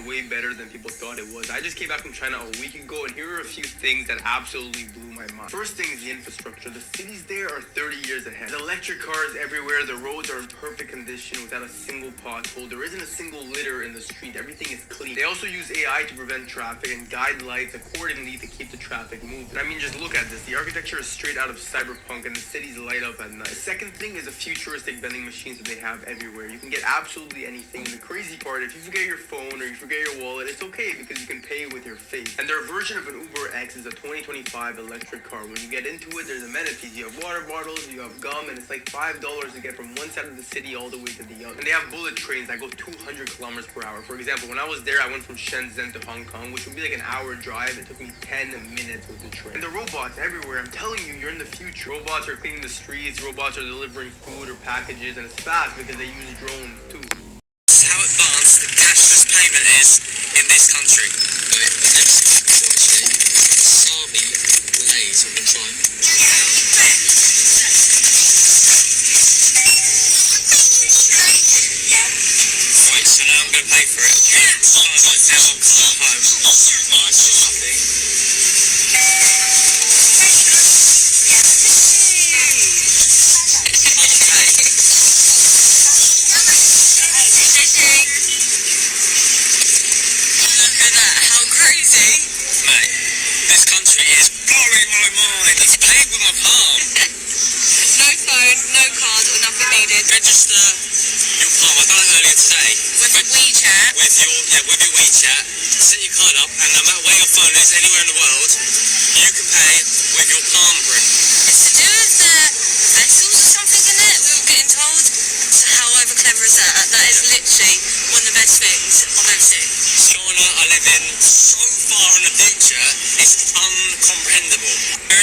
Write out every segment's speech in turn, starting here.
way better than people thought it was. I just came back from China a week ago, and here are a few things that absolutely blew my mind. First thing is the infrastructure. The cities there are 30 years ahead. There's electric cars everywhere. The roads are in perfect condition without a single pothole. There isn't a single litter in the street. Everything is clean. They also use AI to prevent traffic and guide lights accordingly to keep the traffic moving. I mean, just look at this. The architecture is straight out of cyberpunk, and the cities light up at night. The second thing is the futuristic vending machines that they have everywhere. You can get absolutely anything. And the crazy part, if you forget your phone or you forget your wallet, it's okay because you can pay with your face. And their version of an Uber X is a 2025 electric car. When you get into it, there's amenities. You have water bottles, you have gum, and it's like $5 to get from one side of the city all the way to the other. And they have bullet trains that go 200 kilometers per hour. For example, when I was there, I went from Shenzhen to Hong Kong, which would be like an hour drive. It took me 10 minutes with the train. And the robots everywhere. I'm telling you, you're in the future. Robots are cleaning the streets. Robots are delivering food or packages, and it's fast because they use drones too. How advanced the cashless payment is in this country. Sabi Lays on the time. Right, so now I'm going to pay for it. So now I'm home. Nice and happy. Mate, this country is blowing my mind. It's paying with my palm. No phone, no card or nothing needed. Register your palm. I done it earlier today. With WeChat. With your WeChat. Set your card up, and no matter where your phone is, anywhere in the world, you can pay with your palm print. It's to do with the vessels or something in it, we were getting told. So however clever is that? That is literally one of the best things I've ever seen. China I live in so far in the future, it's uncomprehendable.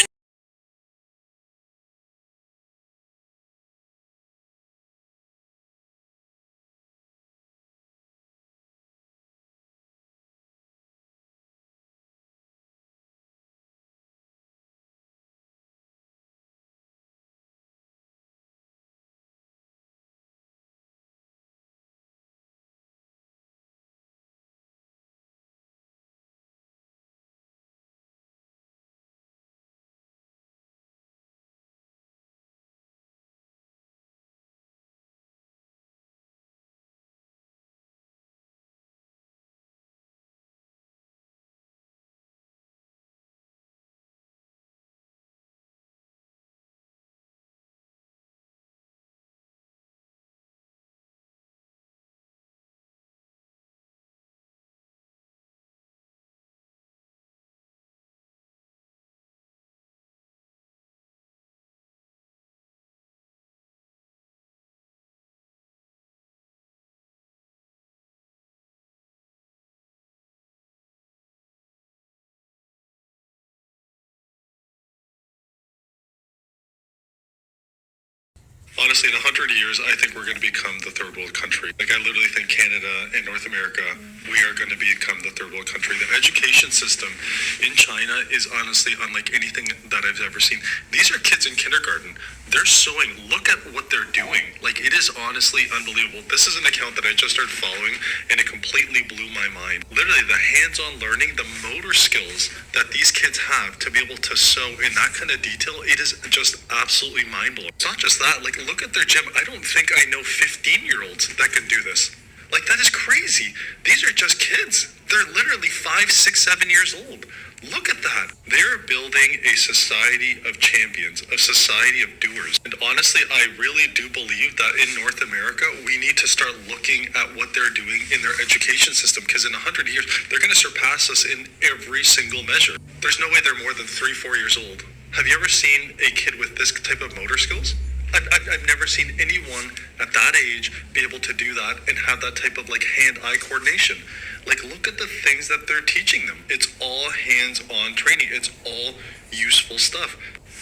Honestly, in 100 years, I think we're going to become the third world country. Like, I literally think Canada and North America, we are going to become the third world country. The education system in China is honestly unlike anything that I've ever seen. These are kids in kindergarten. They're sewing. Look at what they're doing. Like, it is honestly unbelievable. This is an account that I just started following, and it completely blew my mind. Literally, the hands-on learning, the motor skills that these kids have to be able to sew in that kind of detail, it is just absolutely mind-blowing. It's not just that. Like, look at their gym. I don't think I know 15-year-olds that can do this. Like, that is crazy. These are just kids. They're literally 5, 6, 7 years old. Look at that. They're building a society of champions, a society of doers. And honestly, I really do believe that in North America, we need to start looking at what they're doing in their education system, because in 100 years, they're going to surpass us in every single measure. There's no way they're more than 3, 4 years old. Have you ever seen a kid with this type of motor skills? I've never seen anyone at that age be able to do that and have that type of like hand-eye coordination. Like, look at the things that they're teaching them. It's all hands-on training. It's all useful stuff.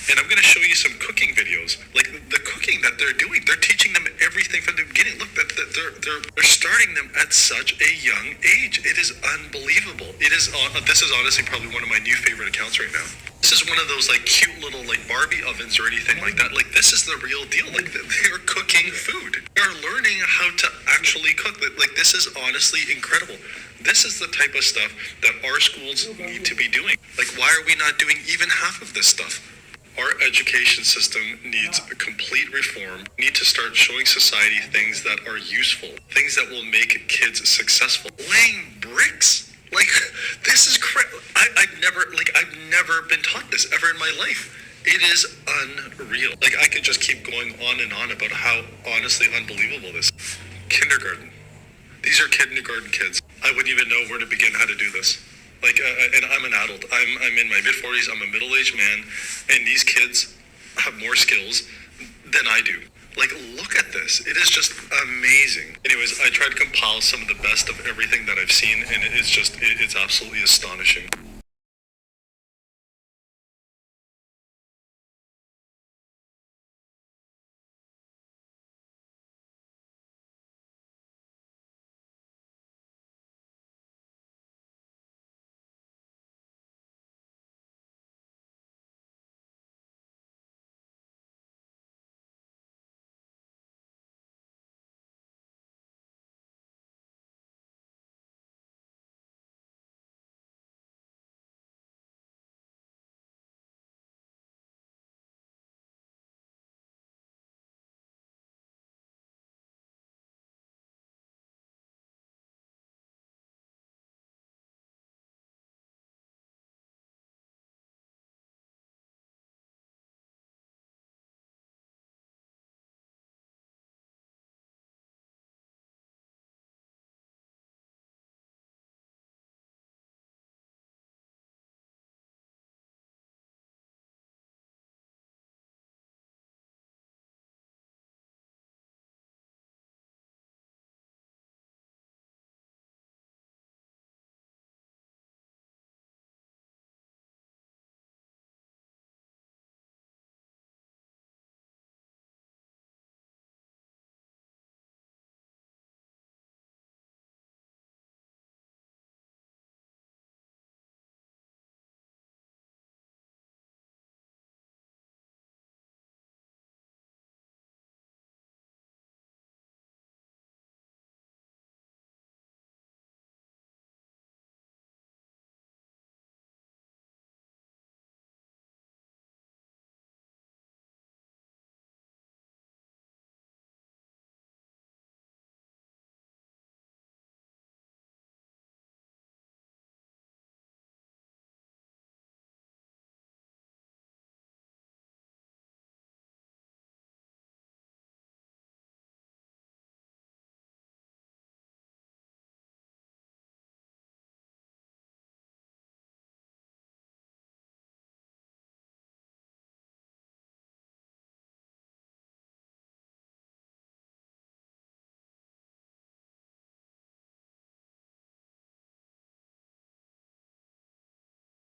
And I'm going to show you some cooking videos. Like, the cooking that they're doing, they're teaching them everything from the beginning. Look, they're starting them at such a young age. It is unbelievable. This is honestly probably one of my new favorite accounts right now. This is one of those like cute little like Barbie ovens or anything like that. Like, this is the real deal. Like, they're cooking food. They're learning how to actually cook. Like, this is honestly incredible. This is the type of stuff that our schools need to be doing. Like, why are we not doing even half of this stuff? Our education system needs a complete reform. We need to start showing society things that are useful, things that will make kids successful. Laying bricks? Like, this is I've never been taught this ever in my life. It is unreal. Like, I could just keep going on and on about how honestly unbelievable this is. Kindergarten. These are kindergarten kids. I wouldn't even know where to begin how to do this. Like, and I'm an adult. I'm in my mid-40s. I'm a middle-aged man, and these kids have more skills than I do. Like, look at this. It is just amazing. Anyways, I tried to compile some of the best of everything that I've seen, and it's absolutely astonishing.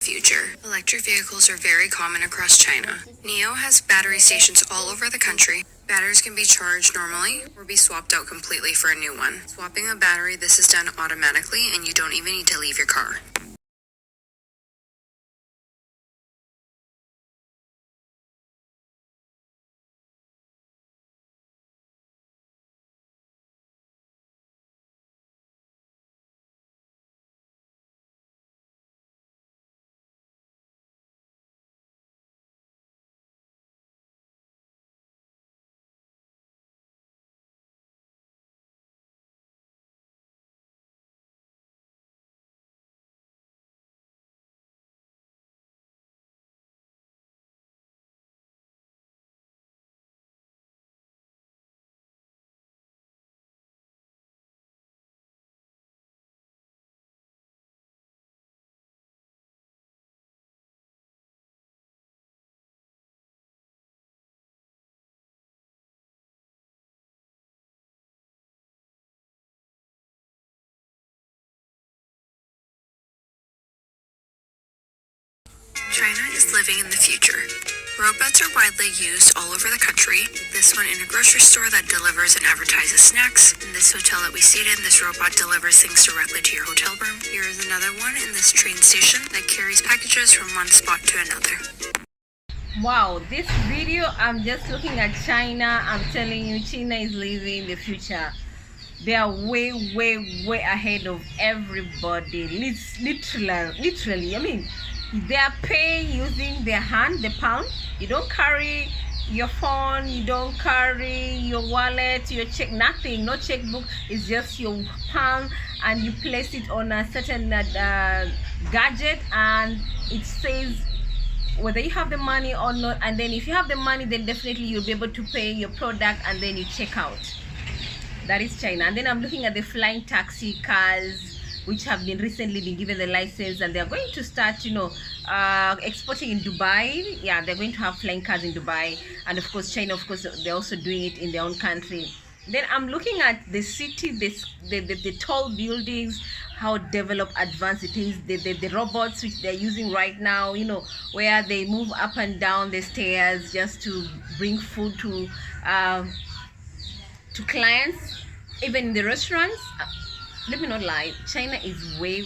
Future. Electric vehicles are very common across China. NIO has battery stations all over the country. Batteries can be charged normally or be swapped out completely for a new one. Swapping a battery, this is done automatically and you don't even need to leave your car. China is living in the future. Robots are widely used all over the country. This one in a grocery store that delivers and advertises snacks. In this hotel that we stayed in, this robot delivers things directly to your hotel room. Here is another one in this train station that carries packages from one spot to another. Wow, this video, I'm just looking at China. I'm telling you, China is living the future. They are way ahead of everybody. Literally. I mean, they are paying using their hand, the palm. You don't carry your phone, you don't carry your wallet, your check, nothing, no checkbook. It's just your palm, and you place it on a certain gadget, and it says whether you have the money or not. And then if you have the money, then definitely you'll be able to pay your product, and then you check out. That is China. And then I'm looking at the flying taxi cars, which have been recently been given the license, and they're going to start, exporting in Dubai. Yeah, they're going to have flying cars in Dubai. And of course, China, of course, they're also doing it in their own country. Then I'm looking at the city, the tall buildings, how developed, advanced it is. The robots which they're using right now, where they move up and down the stairs just to bring food to clients, even in the restaurants. Let me not lie, China is way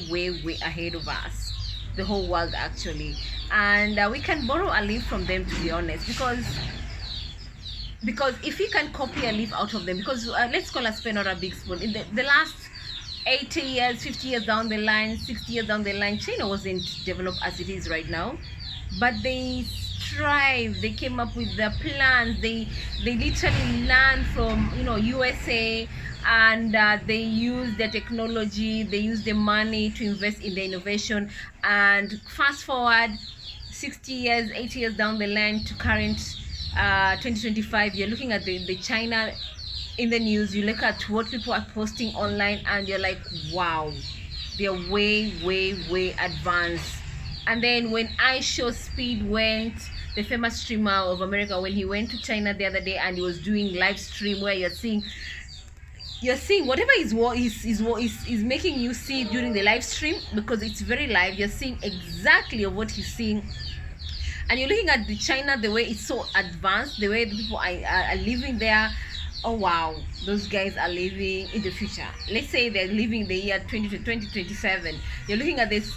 ahead of us, the whole world actually. And we can borrow a leaf from them, to be honest, because if we can copy a leaf out of them, because let's call a spoon or a big spoon. In the last 80 years, 50 years down the line, 60 years down the line, China wasn't developed as it is right now, but they strive, they came up with their plans, they literally learned from USA, and they use the technology, they use the money to invest in the innovation. And fast forward 60 years, 80 years down the line to current 2025, you're looking at the China in the news, you look at what people are posting online, and you're like, wow, they're way advanced. And then when iShowSpeed went, the famous streamer of America, when he went to China the other day and he was doing live stream, where you're seeing whatever is making you see during the live stream, because it's very live, you're seeing exactly what he's seeing. And you're looking at the China, the way it's so advanced, the way the people are living there. Oh wow, those guys are living in the future. Let's say they're living the year 2027. You're looking at this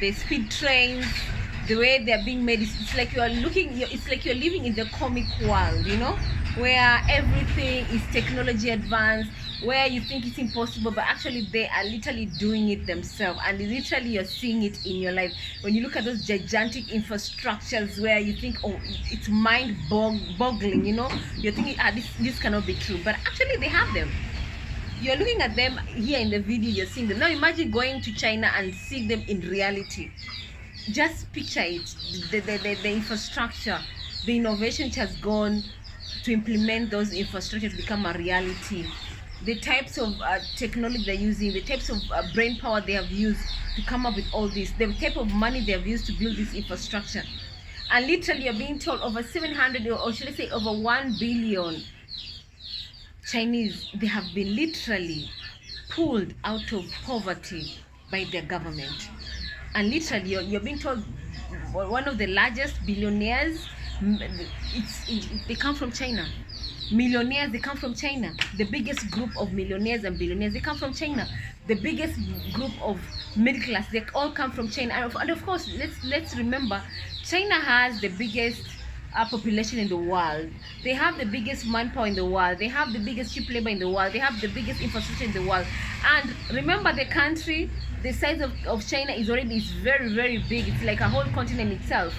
the speed trains, the way they're being made. It's like you're living in the comic world, where everything is technology advanced, where you think it's impossible, but actually they are literally doing it themselves, and literally you're seeing it in your life. When you look at those gigantic infrastructures, where you think, oh, it's mind-boggling, you're thinking, this cannot be true, but actually they have them. You're looking at them here in the video, you're seeing them. Now imagine going to China and seeing them in reality. Just picture it, the infrastructure, the innovation which has gone to implement those infrastructures to become a reality, the types of technology they're using, the types of brain power they have used to come up with all this, the type of money they have used to build this infrastructure. And literally you're being told over 700, or should I say over 1 billion Chinese, they have been literally pulled out of poverty by their government. And literally you're being told one of the largest billionaires, they come from China. Millionaires, they come from China. The biggest group of millionaires and billionaires, they come from China. The biggest group of middle class, they all come from China. And of course, let's remember, China has the biggest population in the world. They have the biggest manpower in the world. They have the biggest cheap labor in the world. They have the biggest infrastructure in the world. And remember, the country, the size of China is very big. It's like a whole continent itself.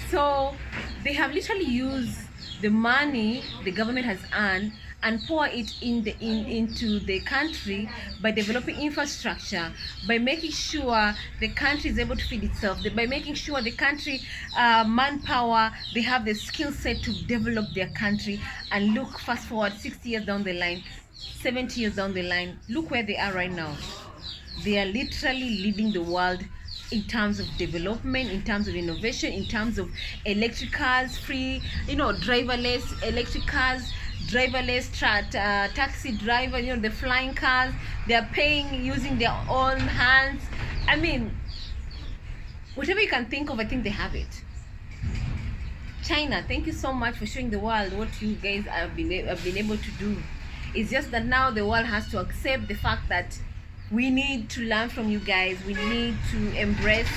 So they have literally used the money the government has earned and pour it into the country by developing infrastructure, by making sure the country is able to feed itself, by making sure the country manpower, they have the skill set to develop their country. And look, fast forward 60 years down the line, 70 years down the line, look where they are right now. They are literally leading the world in terms of development, in terms of innovation, in terms of electric cars, free, driverless electric cars, driverless taxi driver, the flying cars. They are paying using their own hands. I mean, whatever you can think of, I think they have it. China, thank you so much for showing the world what you guys have been able to do. It's just that now the world has to accept the fact that we need to learn from you guys. We need to embrace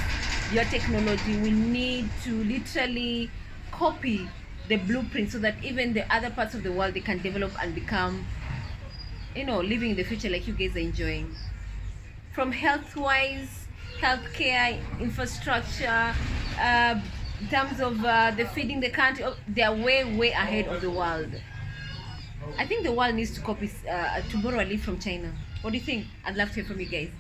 your technology. We need to literally copy the blueprint so that even the other parts of the world, they can develop and become living in the future like you guys are enjoying. From health-wise, healthcare, infrastructure, in terms of the feeding the country, they are way ahead of the world. I think the world needs to copy, to borrow a leaf from China. What do you think? I'd love to hear from you guys.